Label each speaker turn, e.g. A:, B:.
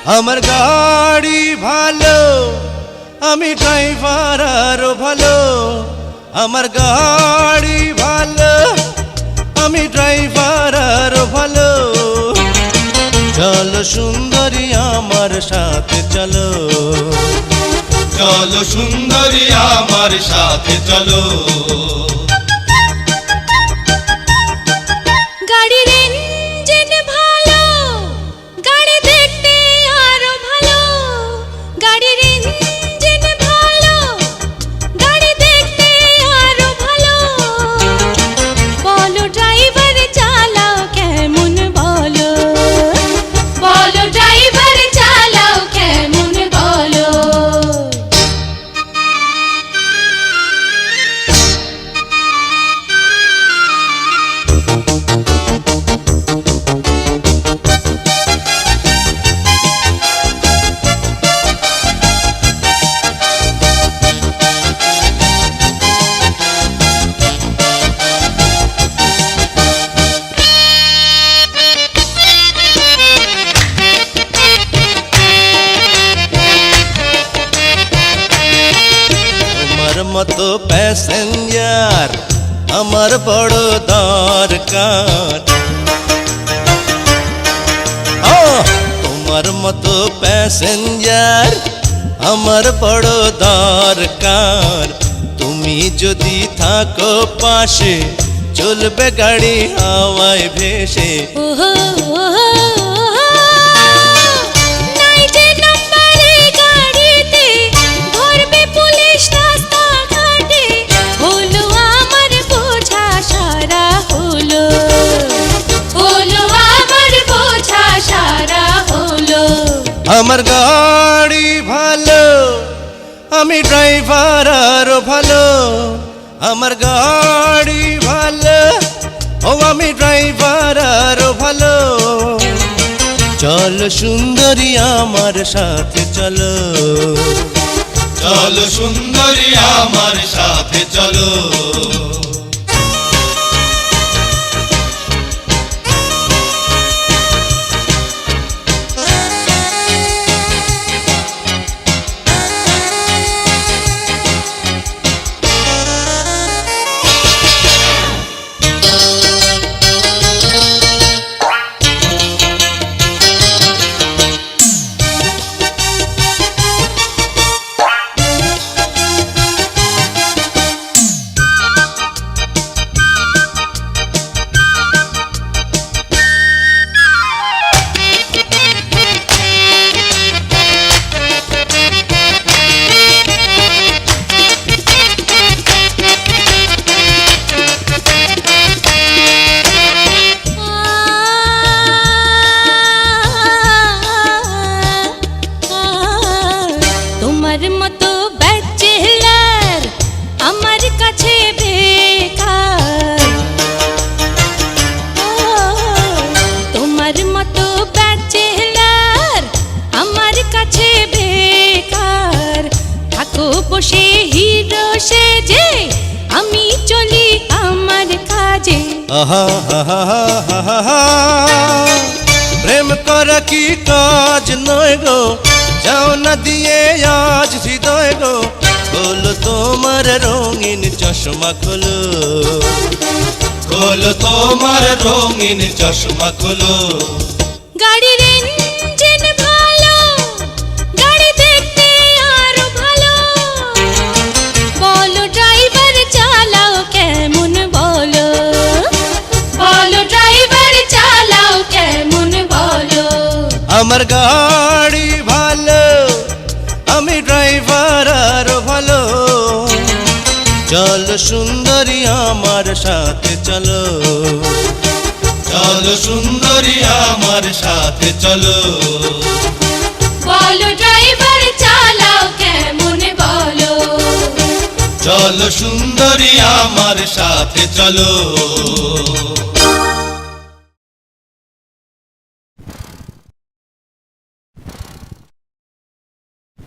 A: আমার গাড়ি ভালো, আমি ড্রাইভার আরো ভালো। আমার গাড়ি ভালো, আমি ড্রাইভার আরো ভালো। চলো সুন্দরী আমার সাথে চলো,
B: চলো সুন্দরী আমার সাথে চলো।
C: গাড়ির ইঞ্জিন ভালো, গাড়ি দেখতে আরো ভালো। গাড়ির ইঞ্জিন ভালো, গাড়ি দেখতে আরো ভালো। বলো ড্রাইভার চালাও কেমন বলো, বলো ড্রাইভার চালাও কেমন বলো।
A: তোমার মতো প্যাসেঞ্জার আমার বড় দরকার। তোমার মতো প্যাসেঞ্জার আমার বড় দরকার। তুমি যদি থাকো পাশে চলবে গাড়ি হাওয়ায় ভেসে।
C: ওহো ওহো নাই যে নম্বরে গাড়িতে ধরবে পুলিশ রাস্তা ঘাটে। হলো আমার বোঝা সারা হলো, হলো আমার বোঝা সারা হলো।
A: আমার গাড়ি ভালো, আমি ড্রাইভার আরো ভালো। আমার গাড়ি ভালো, ও আমি ড্রাইভার আরো ভালো। চলো সুন্দরী আমার সাথে চলো,
B: চলো সুন্দরী আমার সাথে চলো।
C: তোমার মতো ব্যাচেলার আমার কাছে বেকার। তোমার মতো ব্যাচেলার আমার কাছে বেকার। থাকো বসে হিরো সেজে, আমি চলি আমার কাজে।
A: আহা আহা আহা আহা। প্রেম করা কি কাজ নয় গো, যাও না দিয়ে আজ হৃদয় গো। খোলো তোমার রঙিন চশমা খোলো,
B: খোলো তোমার রঙিন চশমা খোলো।
C: গাড়ির ইঞ্জিন ভালো, গাড়ি দেখতে আরো ভালো। বলো ড্রাইভার চালাও কেমন বলো, বলো ড্রাইভার চালাও কেমন বলো।
A: আমার গাড়ি ভালো, আমি ড্রাইভার আরো ভালো। চলো সুন্দরী আমার সাথে চলো,
B: চলো সুন্দরী আমার সাথে চলো।
C: বলো ড্রাইভার চালাও কেমন বলো।
B: চলো সুন্দরী আমার সাথে চলো।